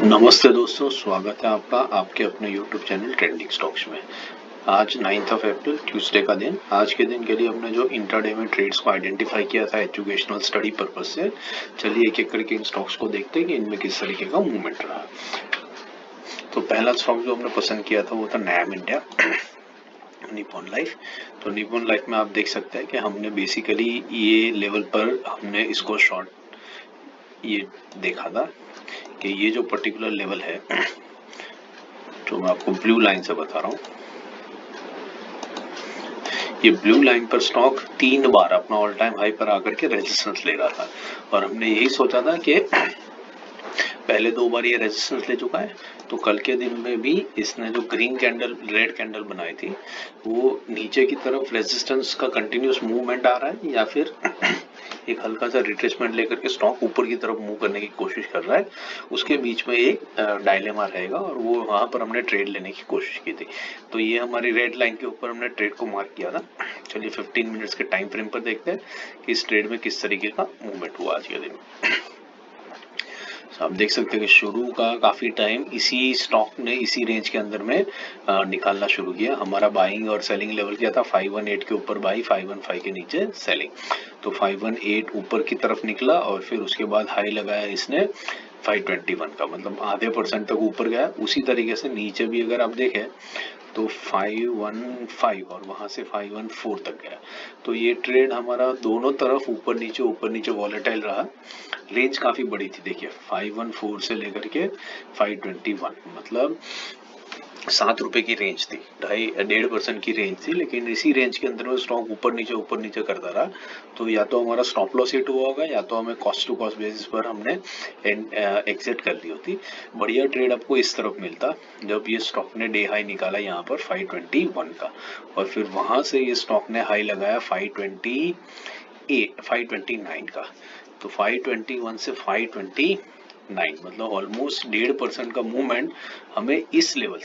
नमस्ते दोस्तों, स्वागत है आपका आपके अपने YouTube चैनल ट्रेंडिंग स्टॉक्स में। आज 9 अप्रैल ट्यूसडे का दिन। आज के दिन के लिए हमने जो इंट्राडे में ट्रेड्स को आइडेंटिफाई किया था एजुकेशनल स्टडी पर्पस से, चलिए एक एक करके इन स्टॉक्स को देखते हैं कि इनमें किस तरीके का मूवमेंट रहा। तो पहला स्टॉक जो हमने पसंद किया था वो था नैम इंडिया निप्पॉन लाइफ। तो निप्पॉन लाइफ में आप देख सकते हैं कि हमने बेसिकली ये लेवल पर हमने इसको शॉर्ट ये देखा था कि ये जो पर्टिकुलर लेवल है जो मैं आपको ब्लू लाइन से बता रहा हूँ, ये ब्लू लाइन पर स्टॉक 3 बार अपना ऑल टाइम हाई पर आकर के रेजिस्टेंस ले रहा था और हमने यही सोचा था कि पहले 2 बार ये रेजिस्टेंस ले चुका है, तो कल के दिन में भी इसने जो ग्रीन कैंडल रेड कैंडल बनाई थी वो नीचे की तरफ रेजिस्टेंस का कंटिन्यूस मूवमेंट आ रहा है या फिर एक हल्का सा रिट्रेसमेंट लेकर के स्टॉक ऊपर की तरफ मूव करने की कोशिश कर रहा है। उसके बीच में एक डायलेमा रहेगा और वो वहां पर हमने ट्रेड लेने की कोशिश की थी। तो ये हमारी रेड लाइन के ऊपर हमने ट्रेड को मार्क किया था। चलिए 15 मिनट्स के टाइम फ्रेम पर देखते हैं कि इस ट्रेड में किस तरीके का मूवमेंट हुआ आज के दिन में। आप देख सकते हैं कि शुरू का काफी टाइम इसी स्टॉक ने इसी रेंज के अंदर में निकालना शुरू किया। हमारा बाइंग और सेलिंग लेवल क्या था, 518 के ऊपर बाई, 515 के नीचे सेलिंग। तो 518 ऊपर की तरफ निकला और फिर उसके बाद हाई लगाया इसने 521 का, मतलब आधे % तक ऊपर गया। उसी तरीके से नीचे भी अगर आप देखें तो 515 और वहां से 514 तक गया। तो ये ट्रेड हमारा दोनों तरफ ऊपर नीचे वॉलेटाइल रहा। रेंज काफी बड़ी थी, देखिए 514 से लेकर के 521, मतलब 7 रुपए की रेंज थी, 1.5% की रेंज थी, लेकिन इसी रेंज के अंदर में स्टॉक ऊपर नीचे करता रहा। तो या तो हमारा स्टॉप लॉस हिट हुआ होगा या तो हमें कॉस्ट टू कॉस्ट बेसिस पर हमने एग्जिट कर ली होती। बढ़िया ट्रेड आपको इस तरफ मिलता जब ये स्टॉक ने डे हाई निकाला यहाँ पर 521 का और फिर वहां से ये स्टॉक ने हाई लगाया 529 का। तो 521 से 529, मतलब ऑलमोस्ट 1.5% का मूवमेंट हमें इस लेवल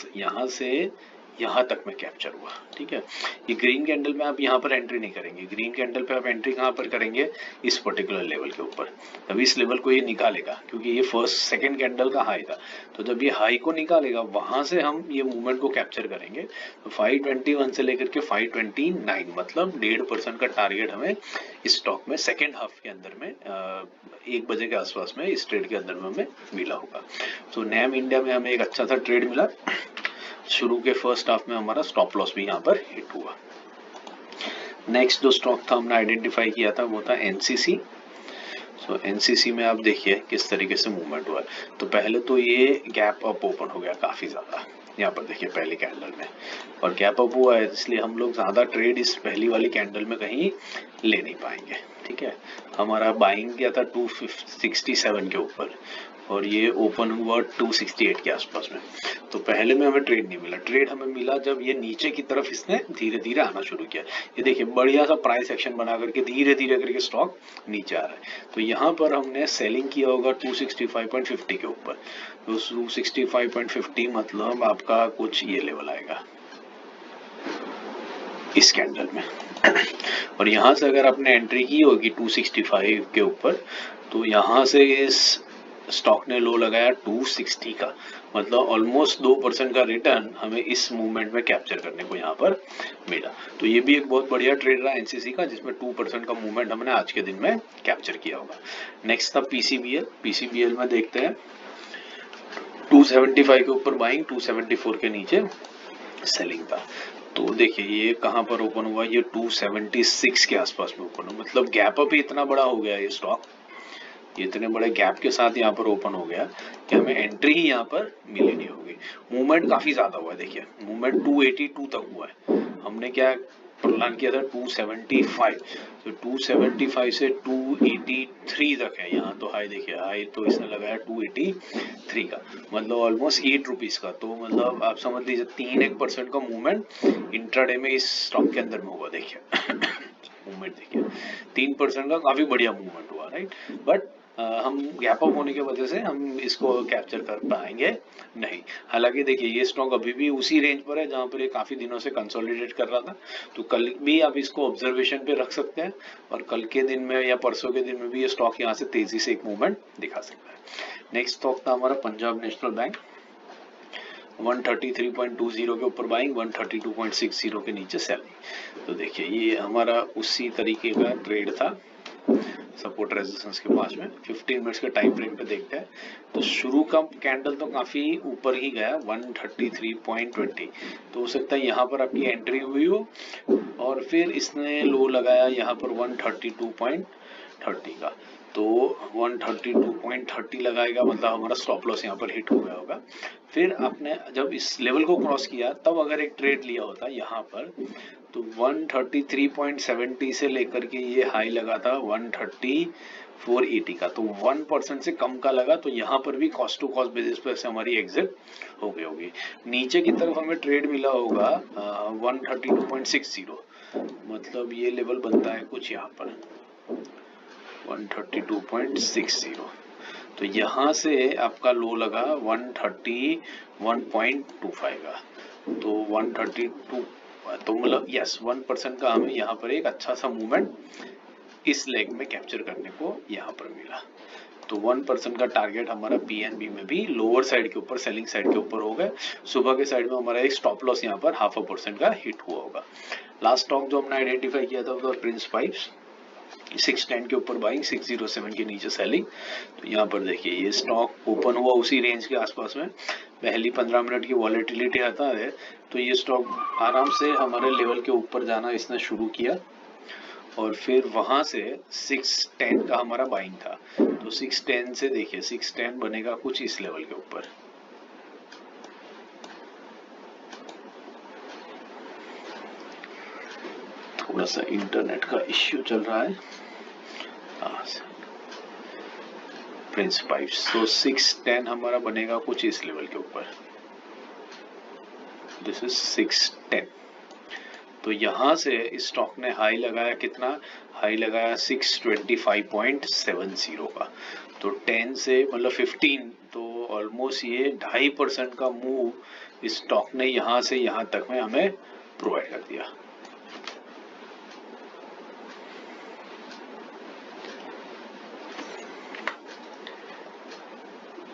से यहाँ तक में कैप्चर हुआ। ठीक है, ये ग्रीन कैंडल में आप यहाँ पर एंट्री नहीं करेंगे। ग्रीन कैंडल पे आप एंट्री कहाँ पर करेंगे, इस पर्टिकुलर लेवल के ऊपर। तब इस लेवल को ये निकालेगा क्योंकि ये सेकंड कैंडल का हाई था। तो जब ये हाई को निकालेगा वहां से हम ये मूवमेंट को कैप्चर करेंगे। तो 521 से लेकर के 529, मतलब 1.5% का टारगेट हमें इस स्टॉक में सेकेंड हाफ के अंदर में 1 बजे के आसपास में इस ट्रेड के अंदर में हमें मिला होगा। तो नैम इंडिया में हमें एक अच्छा सा ट्रेड मिला। शुरू के फर्स्ट हाफ में हमारा स्टॉप लॉस भी यहाँ पर हिट हुआ। नेक्स्ट जो स्टॉक था हमने आइडेंटिफाई किया था वो था एनसीसी। सो एनसीसी में आप देखिए किस तरीके से मूवमेंट हुआ है। तो पहले तो ये गैप अप ओपन हो गया काफी ज्यादा, यहाँ पर देखिए पहली कैंडल में, और गैप अप हुआ है इसलिए हम लोग ज्यादा ट्रेड इस पहली वाली कैंडल में कहीं ले नहीं पाएंगे। ठीक है, हमारा बाइंग किया था 267 के ऊपर और ये ओपन हुआ 268 के आसपास में। तो पहले में हमें ट्रेड नहीं मिला। ट्रेड हमें मिला जब ये नीचे की तरफ इसने धीरे धीरे आना शुरू किया। ये देखिए बढ़िया सा प्राइस एक्शन बना करके धीरे धीरे करके स्टॉक नीचे आ रहा है। तो यहाँ पर हमने सेलिंग किया होगा 265.50 के ऊपर। तो 265.50 मतलब आपका कुछ ये लेवल आएगा इस कैंडल में और यहाँ से अगर आपने एंट्री की होगी 265 के ऊपर, तो यहाँ से इस स्टॉक ने लो लगाया 260 का, मतलब ऑलमोस्ट 2% का रिटर्न हमें इस मूवमेंट में कैप्चर करने को यहाँ पर मिला। तो ये भी एक बहुत बढ़िया ट्रेड रहा एनसीसी का, जिसमें 2% का मूवमेंट हमने आज के दिन में कैप्चर किया होगा। नेक्स्ट था पीसीबीएल। पीसीबीएल में देखते हैं 275 के ऊपर बाइंग, 274 के नीचे सेलिंग था। तो देखिए ये कहां पर ओपन हुआ, ये 276 के आसपास में ओपन हुआ, मतलब गैप अप ही इतना बड़ा हो गया ये स्टॉक, ये इतने बड़े गैप के साथ यहाँ पर ओपन हो गया कि हमें एंट्री ही यहाँ पर मिली नहीं होगी। मूवमेंट काफी ज्यादा हुआ है, देखिए मूवमेंट 282 तक हुआ है। हमने क्या प्लान किया था 275, तो 275 से 283 तक है यहाँ। तो हाई देखिए, हाई तो इसने लगाया 283 का, मतलब ऑलमोस्ट 8 रुपीज का। तो मतलब आप समझ लीजिए 3% का मूवमेंट इंट्राडे में इस स्टॉक के अंदर में हुआ। देखिए मूवमेंट देखिए 3% का काफी बढ़िया मूवमेंट हुआ, राइट। बट हम गैप अप होने की वजह से हम इसको कैप्चर कर पाएंगे नहीं। हालांकि देखिए ये स्टॉक अभी भी उसी रेंज पर है जहां पर ये काफी दिनों से कंसोलिडेट कर रहा था, तो कल भी आप इसको ऑब्जर्वेशन पे रख सकते हैं और कल के दिन में या परसों के दिन में भी ये स्टॉक यहाँ से तेजी से एक मूवमेंट दिखा सकता है। नेक्स्ट स्टॉक था हमारा पंजाब नेशनल बैंक, 133.20 के ऊपर बाइंग, 132.60 के नीचे सेलिंग। तो देखिए ये हमारा उसी तरीके का ट्रेड था, सपोर्ट रेजिस्टेंस के पास में। 15 मिनट्स के टाइम फ्रेम पे देखते हैं तो शुरू का कैंडल तो काफी ऊपर ही गया 133.20, तो हो सकता है यहाँ पर आपकी एंट्री हुई हो और फिर इसने लो लगाया यहाँ पर 132.30 का, तो 132.30 लगाएगा मतलब हमारा स्टॉप लॉस यहाँ पर हिट हो गया होगा। फिर आपने जब इस लेवल को क्रॉस किया तब अगर एक ट्रेड लिया होता यहाँ पर तो 133.70 से लेकर के ये हाई लगा था 134.80 का, तो 1% से कम का लगा, तो यहाँ पर भी कॉस्ट टू कॉस्ट बेसिस पर से हमारी एग्जिट हो गई होगी। नीचे की तरफ हमें ट्रेड मिला होगा 132.60, मतलब ये लेवल बनता है कुछ यहाँ पर 132.60, तो यहाँ से आपका लो लगा 131.25 का, तो 132, तो मतलब यस 1% का हमें यहाँ पर एक अच्छा सा मूवमेंट इस लेग में कैप्चर करने को यहाँ पर मिला। तो 1% का टारगेट हमारा पीएनबी में भी लोअर साइड के ऊपर, सेलिंग साइड के ऊपर हो गए। सुबह के साइड में हमारा एक स्टॉप लॉस यहाँ पर 0.5% का हिट हुआ होगा। लास्ट स्टॉक जो हमने आइडेंटिफाई किया था वो प्रिंस पाइप्स, 610 के ऊपर बाइंग, 607 के नीचे सेलिंग। तो यहाँ पर देखिए ये स्टॉक ओपन हुआ उसी रेंज के आसपास में, पहली 15 मिनट की वॉलेटिलिटी आता है तो ये स्टॉक आराम से हमारे लेवल के ऊपर जाना इसने शुरू किया और फिर वहां से 610 का हमारा बाइंग था, तो 610 से देखिए 610 बनेगा कुछ इस लेवल के ऊपर। थोड़ा सा इंटरनेट का इश्यू चल रहा है। प्रिंस पाइप्स, तो 610 हमारा बनेगा कुछ इस लेवल के ऊपर, दिस इज 610। तो यहां से इस स्टॉक ने हाई लगाया, कितना हाई लगाया 625.70 का, तो 10 से मतलब 15, तो ऑलमोस्ट ये 2.5% का मूव इस स्टॉक ने यहां से यहां तक में हमें प्रोवाइड कर दिया।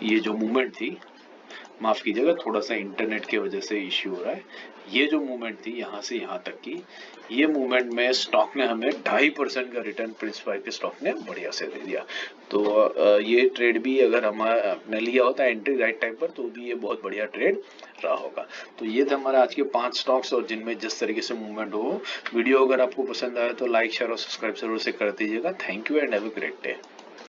ये जो मूवमेंट थी, माफ कीजिएगा थोड़ा सा इंटरनेट की वजह से इश्यू हो रहा है, ये जो मूवमेंट थी यहाँ से यहाँ तक की, ये मूवमेंट में स्टॉक ने हमें 2.5% का रिटर्न प्रिंस पाइप के स्टॉक ने बढ़िया से दे दिया। तो ये ट्रेड भी अगर हमने लिया होता एंट्री राइट टाइम पर तो भी ये बहुत बढ़िया ट्रेड रहा होगा। तो ये थे हमारे आज के 5 स्टॉक्स और जिनमें जिस तरीके से मूवमेंट हो। वीडियो अगर आपको पसंद आया तो लाइक शेयर और सब्सक्राइब जरूर से कर दीजिएगा। Thank you and have a great day.